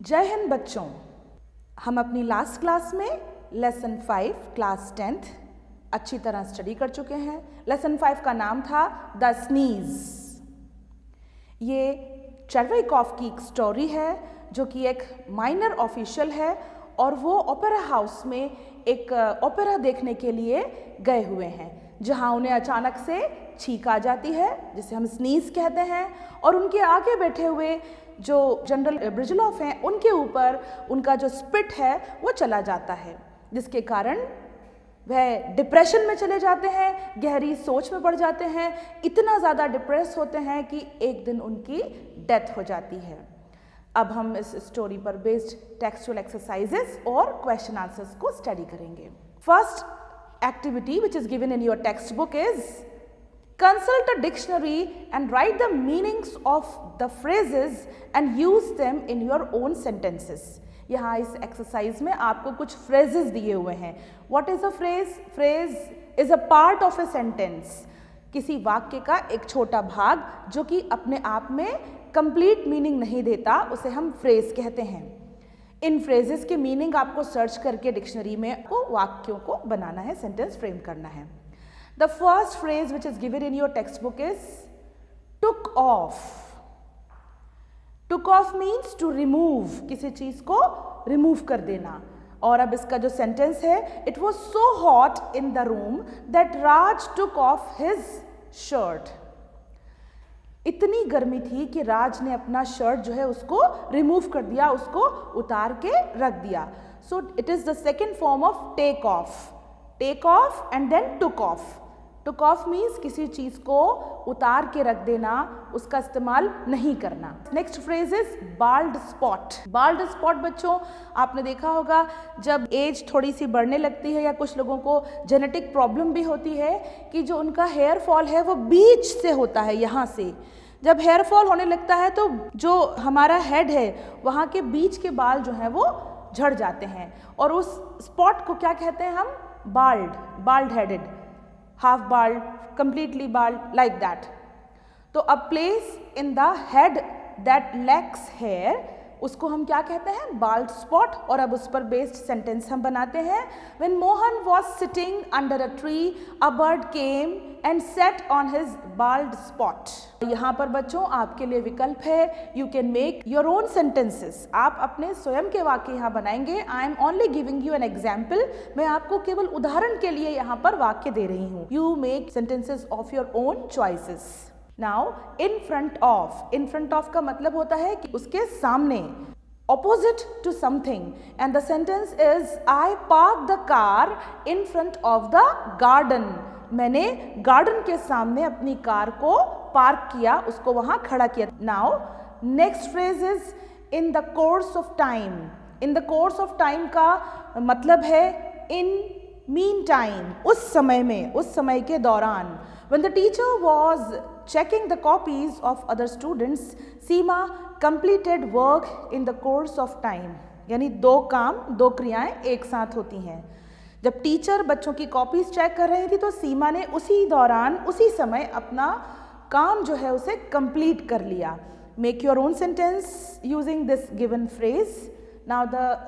जय हिंद बच्चों, हम अपनी लास्ट क्लास में लेसन 5 क्लास 10th अच्छी तरह स्टडी कर चुके हैं। लेसन 5 का नाम था द स्नीज। ये चर्वेकॉफ की एक स्टोरी है जो कि एक माइनर ऑफिशियल है और वो ओपेरा हाउस में एक ओपेरा देखने के लिए गए हुए हैं जहां उन्हें अचानक से छींक आ जाती है जिसे हम स्नीज कहते हैं और उनके आगे बैठे हुए जो जनरल ब्रिजलॉफ हैं उनके ऊपर उनका जो स्पिट है वो चला जाता है, जिसके कारण वह डिप्रेशन में चले जाते हैं, गहरी सोच में पड़ जाते हैं, इतना ज़्यादा डिप्रेस होते हैं कि एक दिन उनकी डेथ हो जाती है। अब हम इस स्टोरी पर बेस्ड टेक्सचुअल एक्सरसाइजेस और क्वेश्चन आंसर्स को स्टडी करेंगे। First activity which is given in your text book is consult a dictionary and write the meanings of the phrases and use them in your own sentences. यहाँ इस exercise में आपको कुछ phrases दिए हुए हैं। What is a phrase? Phrase is a part of a sentence. किसी वाक्य का एक छोटा भाग जो कि अपने आप में complete meaning नहीं देता, उसे हम phrase कहते हैं। इन phrases के meaning आपको सर्च करके डिक्शनरी में आपको वाक्यों को बनाना है, सेंटेंस फ्रेम करना है। The first phrase which is given in your textbook is took off. Took off means to remove, किसी चीज को remove कर देना। और अब इसका जो सेंटेंस है, it was so hot in the room that Raj took off his shirt. इतनी गर्मी थी कि राज ने अपना शर्ट जो है उसको रिमूव कर दिया, उसको उतार के रख दिया। So it is the second form of take off. Take off and then took off. Took off means किसी चीज को उतार के रख देना, उसका इस्तेमाल नहीं करना। Next phrase is bald spot. Bald spot बच्चों आपने देखा होगा जब एज थोड़ी सी बढ़ने लगती है या कुछ लोगों को जेनेटिक प्रॉब्लम भी होती है कि जो उनका हेयर फॉल है वो बीच से होता है। यहाँ से जब हेयर फॉल होने लगता है तो जो हमारा हेड है वहाँ के बीच के बाल जो हैं वो झड़ जाते हैं और उस स्पॉट को क्या कहते हैं हम? Bald, bald headed, half bald, completely bald, like that. तो a place in the head that lacks hair, उसको हम क्या कहते हैं? bald spot। और अब उस पर बेस्ड सेंटेंस हम बनाते हैं। When Mohan was sitting under a tree, a bird came and sat on his bald spot. यहाँ पर बच्चों आपके लिए विकल्प है, you can make your own sentences। आप अपने स्वयं के वाक्य यहाँ बनाएंगे। I am only giving you an example। मैं आपको केवल उदाहरण के लिए यहाँ पर वाक्य दे रही हूँ। You make sentences of your own choices। Now, in front of, in front of का मतलब होता है कि उसके सामने, opposite to something, and the sentence is I parked the car in front of the garden। मैंने गार्डन के सामने अपनी कार को पार्क किया, उसको वहां खड़ा किया। Now, next phrase is in the course of time। in the course of time का मतलब है in meantime, उस समय में, उस समय के दौरान। When the teacher was checking the copies of other students, Seema completed work in the course of time। यानी दो काम, दो क्रियाएं एक साथ होती हैं। जब टीचर बच्चों की कॉपीज चेक कर रही थी तो सीमा ने उसी दौरान, उसी समय अपना काम जो है उसे कंप्लीट कर लिया। Make your own sentence using this given phrase। Now the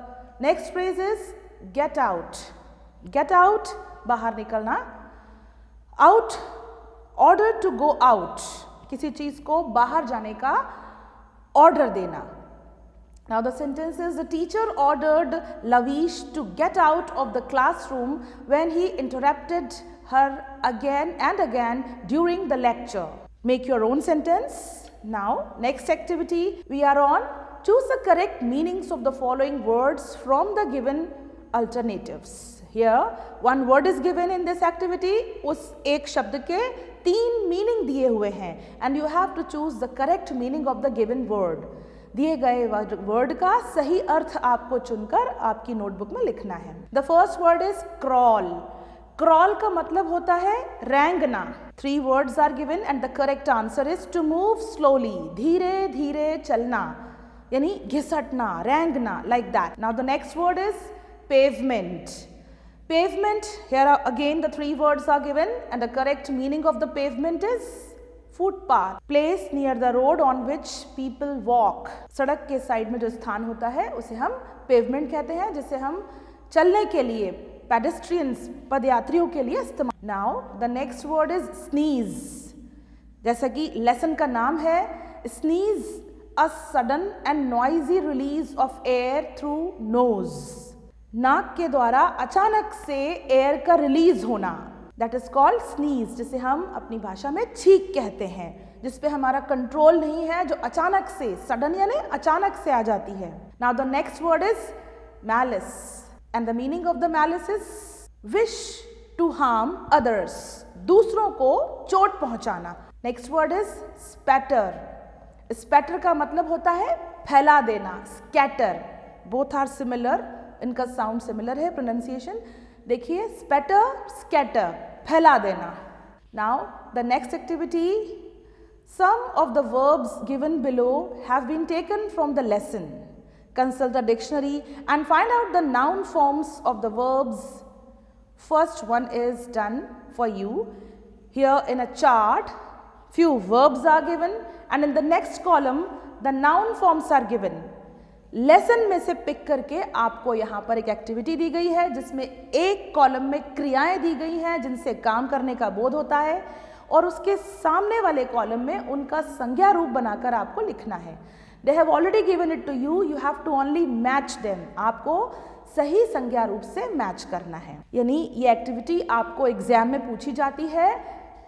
next phrase is get out। Get out, बाहर निकलना। Out, order to go out, किसी चीज को बाहर जाने का ऑर्डर देना। Now the sentence is the teacher ordered Lavish to get out of the classroom when he interrupted her again and again during the lecture। Make your own sentence। Now next activity we are on, choose the correct meanings of the following words from the given alternatives। Here one word is given in this activity। उस एक शब्द के 3 meaning दिए हुए हैं and you have to choose the correct meaning of the given word। दिए गए word का सही अर्थ आपको चुनकर आपकी नोटबुक में लिखना है। The first word is crawl। crawl का मतलब होता है रेंगना। 3 words are given and the correct answer is to move slowly, धीरे धीरे चलना, यानी घिसटना, रेंगना, like that। Now the next word is pavement। Pavement, here are again the 3 words are given and the correct meaning of the pavement is footpath, place near the road on which people walk, सड़क के side में जो स्थान होता है उसे हम pavement कहते हैं, जिसे हम चलने के लिए, पेडेस्ट्रियंस, पदयात्रियों के लिए इस्तेमाल। Now the next word is sneeze. जैसा कि लेसन का नाम है, sneeze a sudden and noisy release of air through nose, नाक के द्वारा अचानक से एयर का रिलीज होना, दैट इज कॉल्ड स्नीज, जिसे हम अपनी भाषा में छींक कहते हैं, जिस पे हमारा कंट्रोल नहीं है, जो अचानक से, सडन यानी अचानक से आ जाती है। Now the next word is malice and the meaning of the malice is wish to harm others, दूसरों को चोट पहुंचाना। Next word is spatter. Spatter का मतलब होता है फैला देना, स्कैटर, बोथ आर सिमिलर, इनका साउंड सिमिलर है, प्रोनाउंसिएशन देखिए, स्पैटर, स्कैटर, फैला देना। Now the next activity, some of the verbs given below have been taken from the lesson. Consult the dictionary and find out the noun forms of the verbs. First one is done for you. Here in a chart, few verbs are given and in the next column the noun forms are given. Lesson में से pick करके आपको यहाँ पर एक activity दी गई है, जिसमें एक कॉलम में क्रियाएं दी गई हैं जिनसे काम करने का बोध होता है, और उसके सामने वाले कॉलम में उनका संज्ञा रूप बनाकर आपको लिखना है। They have already given it to you, you have to only match them, आपको सही संज्ञा रूप से मैच करना है। यानी ये एक्टिविटी आपको एग्जाम में पूछी जाती है।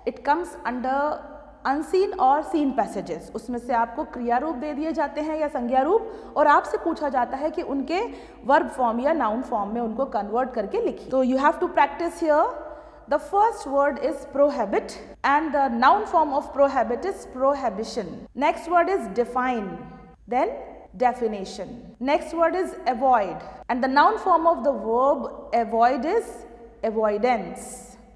इट कम्स अंडर अनसीन और सीन पैसेजेस, उसमें से आपको क्रिया रूप दे दिए जाते हैं या संज्ञा रूप, और आपसे पूछा जाता है कि उनके वर्ब फॉर्म या नाउन फॉर्म में उनको कन्वर्ट करके लिखिए। तो you have to practice here. The first word is prohibit and the noun form of prohibit is prohibition. Next word is define, then definition. Next word is avoid and the noun form of the verb avoid is avoidance.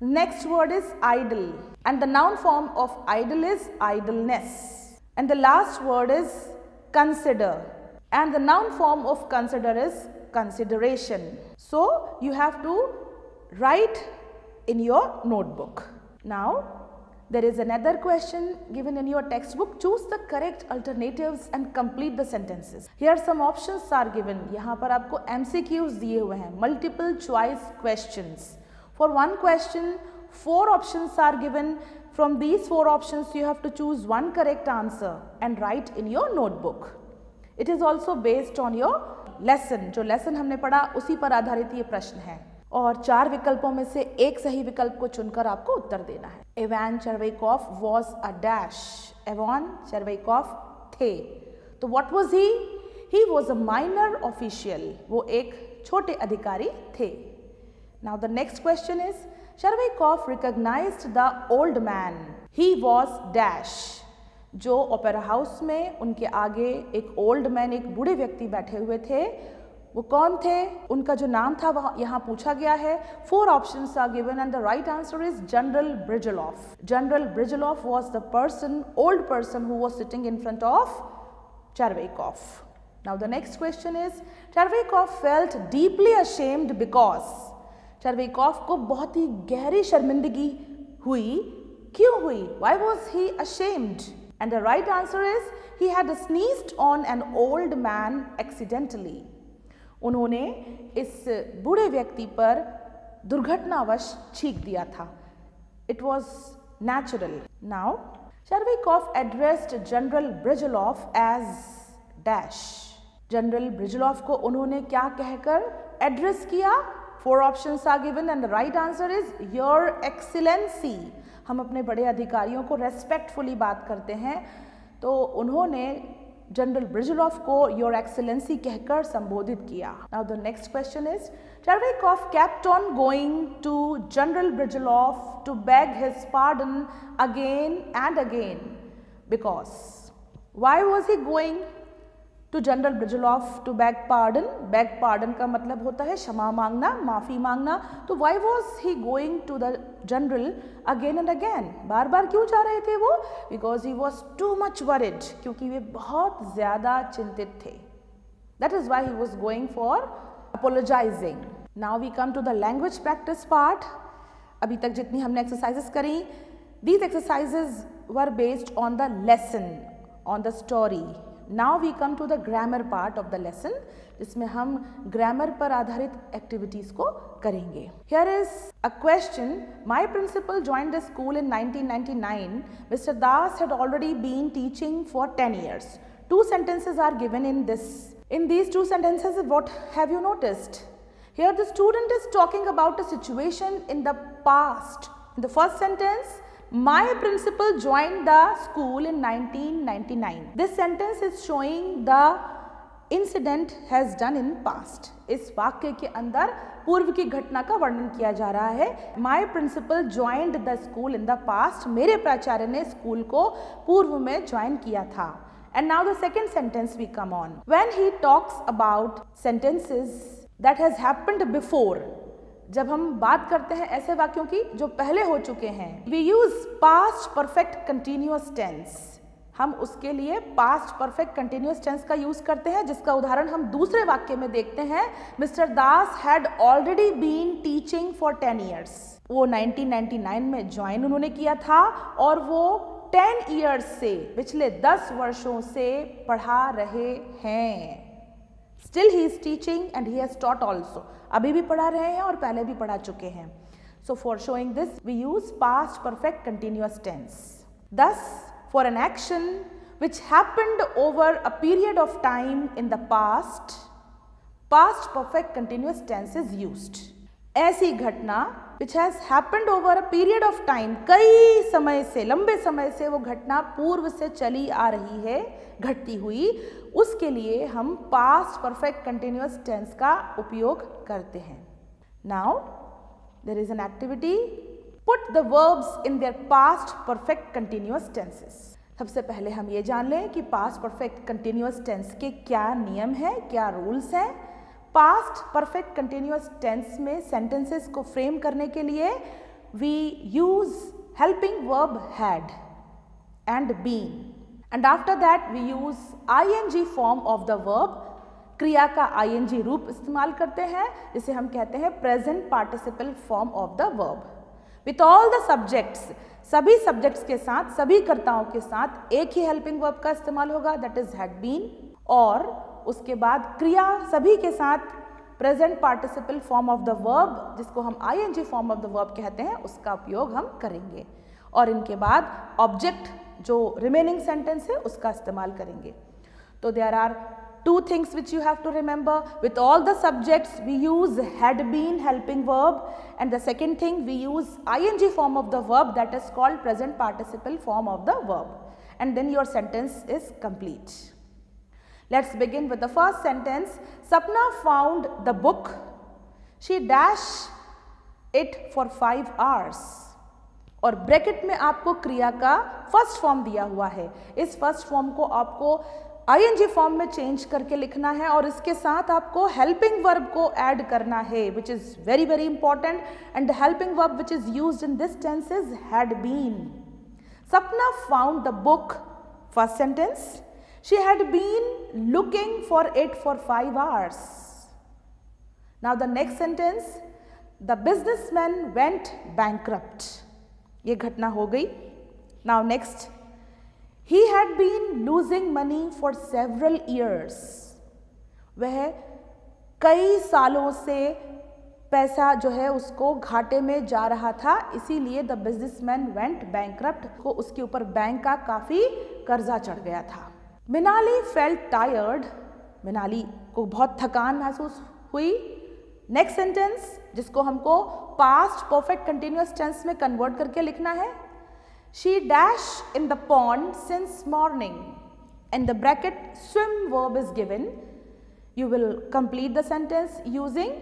Next word is idle and the noun form of idle is idleness. And the last word is consider and the noun form of consider is consideration. So you have to write in your notebook. Now there is another question given in your textbook. Choose the correct alternatives and complete the sentences. Here some options are given. यहाँ पर आपको MCQs दिए हुए हैं, multiple choice questions. For one question, 4 options are given. From these 4 options, you have to choose one correct answer and write in your notebook. It is also based on your lesson. जो lesson हमने पढ़ा उसी पर आधारित ये प्रश्न है, और 4 विकल्पों में से एक सही विकल्प को चुनकर आपको उत्तर देना है। Ivan Chervyakov was a dash, Ivan Chervyakov थे, तो what was he? He was a minor official, वो एक छोटे अधिकारी थे। Now the next question is Chervyakov recognized the old man, he was dash. जो ओपेरा हाउस में उनके आगे एक ओल्ड मैन, एक बूढ़े व्यक्ति बैठे हुए थे, वो कौन थे? उनका जो नाम था वह यहाँ पूछा गया है। 4 options are given and the right answer is General Brizzhalov. General Brizzhalov was the person, old person who was sitting in front of Chervyakov. Now the next question is Chervyakov felt deeply ashamed because. Chervyakov को बहुत ही गहरी शर्मिंदगी हुई, क्यों हुई? Why was he ashamed? And the right answer is he had sneezed on an old man accidentally. उन्होंने इस बूढ़े व्यक्ति पर दुर्घटनावश छींक दिया था। It was natural. Now Chervyakov addressed General Brizzhalov as dash. General Brizzhalov को उन्होंने क्या कहकर एड्रेस किया? 4 options are given and the right answer is your excellency. हम अपने बड़े अधिकारियों को रेस्पेक्टफुली बात करते हैं, तो उन्होंने जनरल ब्रिजलॉफ को योर एक्सीलेंसी कहकर संबोधित किया। Now the next question is Chervyakov kept on going to General Brizzhalov to beg his pardon again and again because. Why was he going to General Brizzhalov to beg pardon? beg pardon का मतलब होता है क्षमा मांगना, माफी मांगना। तो why was he going to the general again and again? बार बार क्यों जा रहे थे वो? Because he was too much worried, क्योंकि वे बहुत ज़्यादा चिंतित थे। That is why he was going for apologizing. Now we come to the language practice part. अभी तक जितनी हमने exercises करी, these exercises were based on the lesson, on the story. Now we come to the grammar part of the lesson, जिसमें हम grammar पर आधारित activities को करेंगे. Here is a question. My principal joined the school in 1999. Mr. Das had already been teaching for 10 years. Two sentences are given in this. In these two sentences, what have you noticed? Here the student is talking about a situation in the past. In the first sentence, my principal joined the school in 1999. This sentence is showing the incident has done in past. इस वाक्य के अंदर पूर्व की घटना का वर्णन किया जा रहा है. My principal joined the school in the past. मेरे प्राचार्य ने स्कूल को पूर्व में ज्वाइन किया था. And now the second sentence we come on. When he talks about sentences that has happened before, जब हम बात करते हैं ऐसे वाक्यों की जो पहले हो चुके हैं, we use past perfect continuous tense. हम उसके लिए पास्ट परफेक्ट कंटिन्यूअस टेंस का यूज करते हैं, जिसका उदाहरण हम दूसरे वाक्य में देखते हैं. Mister Das had already been teaching for 10 years. वो 1999 में ज्वाइन उन्होंने किया था और वो 10 ईयर्स से, पिछले 10 वर्षों से पढ़ा रहे हैं. Still he is teaching and he has taught also. अभी भी पढ़ा रहे हैं और पहले भी पढ़ा चुके हैं. So for showing this we use past perfect continuous tense. Thus, for an action which happened over a period of time in the past, past perfect continuous tense is used. ऐसी घटना which has happened over a period of time, कई समय से, लंबे समय से वो घटना पूर्व से चली आ रही है, घटती हुई, उसके लिए हम past perfect continuous tense का उपयोग करते हैं. Now, there is an activity. Put the verbs in their past perfect continuous tenses. सबसे पहले हम ये जान लें कि past perfect continuous tense के क्या नियम हैं, क्या रूल्स हैं. past perfect continuous tense में sentences को फ्रेम करने के लिए we use helping verb had and been, and after that we use ing form of the verb. क्रिया का ing रूप इस्तेमाल करते हैं, जिसे हम कहते हैं present participle form of the verb. With all the subjects, सभी सब्जेक्ट्स के साथ, सभी कर्ताओं के साथ एक ही हेल्पिंग वर्ब का इस्तेमाल होगा, दैट इज हैड बीन. और उसके बाद क्रिया सभी के साथ present participle form of the verb, जिसको हम ING form of the verb कहते हैं, उसका उपयोग हम करेंगे. और इनके बाद ऑब्जेक्ट जो रिमेनिंग सेंटेंस है उसका इस्तेमाल करेंगे. तो there are two things which you have to remember. With all the subjects we use had been helping verb, and the second thing we use ing form of the verb, that is called present participle form of the verb, and then your sentence is complete. Let's begin with the first sentence. Sapna found the book. She dashed it for 5 hours. और bracket में आपको क्रिया का first form दिया हुआ है. इस first form को आपको आईएनजी फॉर्म में चेंज करके लिखना है और इसके साथ आपको हेल्पिंग वर्ब को ऐड करना है, which is very very important. And the helping verb which is used in this tense is had been. Sapna found the book. First sentence, she had been looking for it for 5 hours. Now the next sentence, the businessman went bankrupt. ये घटना हो गई. Now next, he had been losing money for several years. वह कई सालों से पैसा जो है उसको घाटे में जा रहा था, इसीलिए द बिजनेसमैन वेंट बैंकरप्ट, को उसके ऊपर बैंक का काफ़ी कर्जा चढ़ गया था. मिनाली फेल्ट टायर्ड. मिनाली को बहुत थकान महसूस हुई. नेक्स्ट सेंटेंस, जिसको हमको पास्ट परफेक्ट कंटिन्यूअस टेंस में कन्वर्ट करके लिखना है. She dashed in the pond since morning. And the bracket swim verb is given. You will complete the sentence using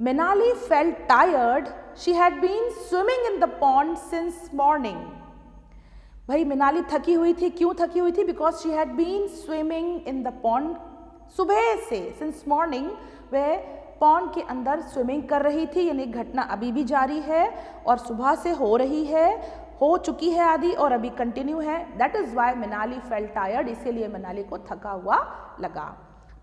Minali felt tired. She had been swimming in the pond since morning. भाई मिनाली थकी हुई थी. क्यों थकी हुई थी? Because she had been swimming in the pond. सुबह से, since morning, वह पॉन्ड के अंदर स्विमिंग कर रही थी, यानी घटना अभी भी जारी है और सुबह से हो रही है, हो चुकी है आदि और अभी कंटिन्यू है. That is why Minali felt tired, इसीलिए मिनाली को थका हुआ लगा.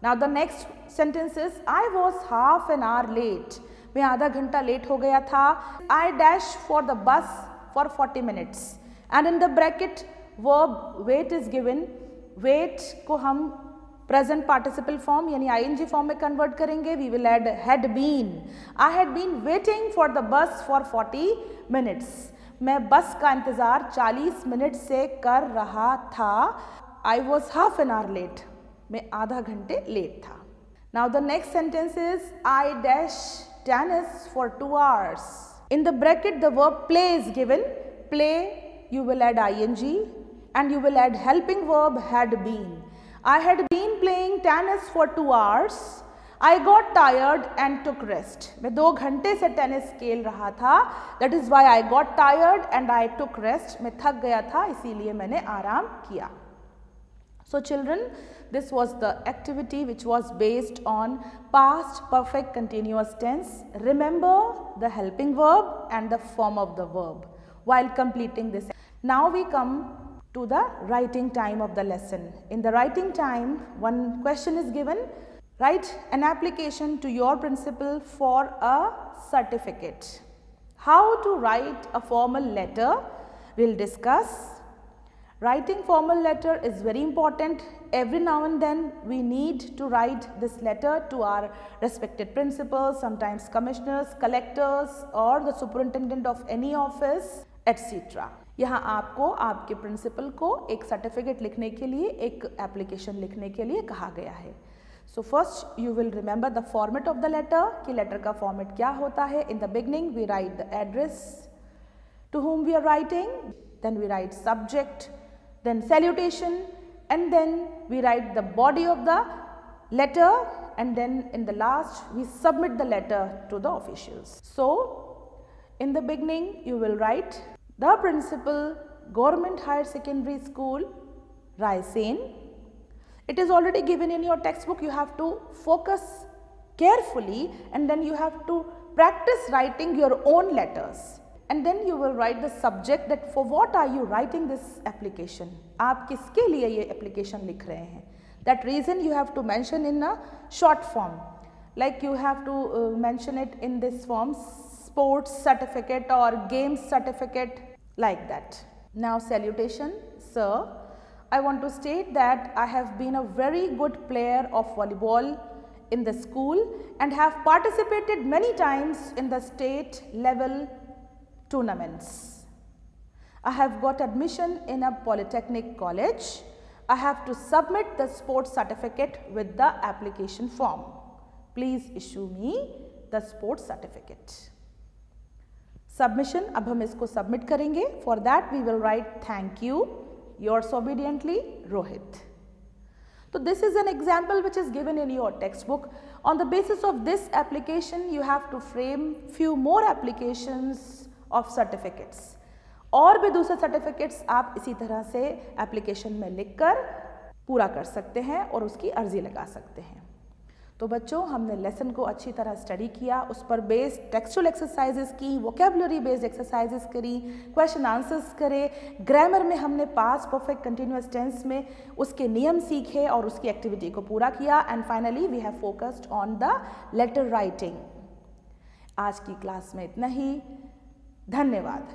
Now the next sentence is, I was half an hour late. मैं आधा घंटा लेट हो गया था. I dash for the bus for 40 minutes. And in the bracket verb wait is given, wait को हम प्रेजेंट पार्टिसिपल फॉर्म यानी ING form में कन्वर्ट करेंगे. We will add had been. I had been waiting for the bus for 40 minutes. मैं बस का इंतज़ार 40 minute से कर रहा था. I was half an hour late. मैं आधा घंटे लेट था. Now the next sentence is I dash tennis for 2 hours. In the bracket the verb play is given. Play, you will add ing and you will add helping verb had been. I had been playing tennis for 2 hours. I got tired and took rest. मैं 2 घंटे से tennis खेल रहा था. That is why I got tired and I took rest. मैं थक गया था इसीलिए मैंने आराम किया. So children, this was the activity which was based on past perfect continuous tense. Remember the helping verb and the form of the verb while completing this. Now we come to the writing time of the lesson. In the writing time, one question is given. Write an application to your principal for a certificate. How to write a formal letter, we'll discuss. Writing formal letter is very important. Every now and then we need to write this letter to our respected principals, sometimes commissioners, collectors or the superintendent of any office, etc. यहाँ आपको आपके principal को एक certificate लिखने के लिए, एक application लिखने के लिए कहा गया है. So first you will remember the format of the letter, कि लेटर का फॉर्मेट क्या होता है. In the beginning we write the address to whom we are writing, then we write subject, then salutation, and then we write the body of the letter, and then in the last we submit the letter to the officials. So in the beginning you will write the principal, Government Higher Secondary School, Raisen. It is already given in your textbook. You have to focus carefully and then you have to practice writing your own letters. And then you will write the subject, that for what are you writing this application. आप किसके लिए ये application लिख रहे हैं. That reason you have to mention in a short form. Like you have to mention it in this form, sports certificate or games certificate, like that. Now salutation. Sir, I want to state that I have been a very good player of volleyball in the school and have participated many times in the state level tournaments. I have got admission in a polytechnic college. I have to submit the sports certificate with the application form. Please issue me the sports certificate. Submission, अब हम इसको submit करेंगे. For that we will write thank you, yours obediently, Rohit. So this is an example which is given in your textbook. On the basis of this application, you have to frame few more applications of certificates. और भी दूसरे certificates आप इसी तरह से application में लिखकर पूरा कर सकते हैं और उसकी अर्जी लगा सकते हैं. तो बच्चों, हमने लेसन को अच्छी तरह स्टडी किया, उस पर बेस्ड टेक्सचुअल एक्सरसाइजेस की, वोकेबुलरी बेस्ड एक्सरसाइजेस करी, क्वेश्चन आंसर्स करे, ग्रामर में हमने पास्ट परफेक्ट कंटिन्यूअस टेंस में उसके नियम सीखे और उसकी एक्टिविटी को पूरा किया. And finally we have focused on the letter writing. आज की क्लास में इतना ही. धन्यवाद.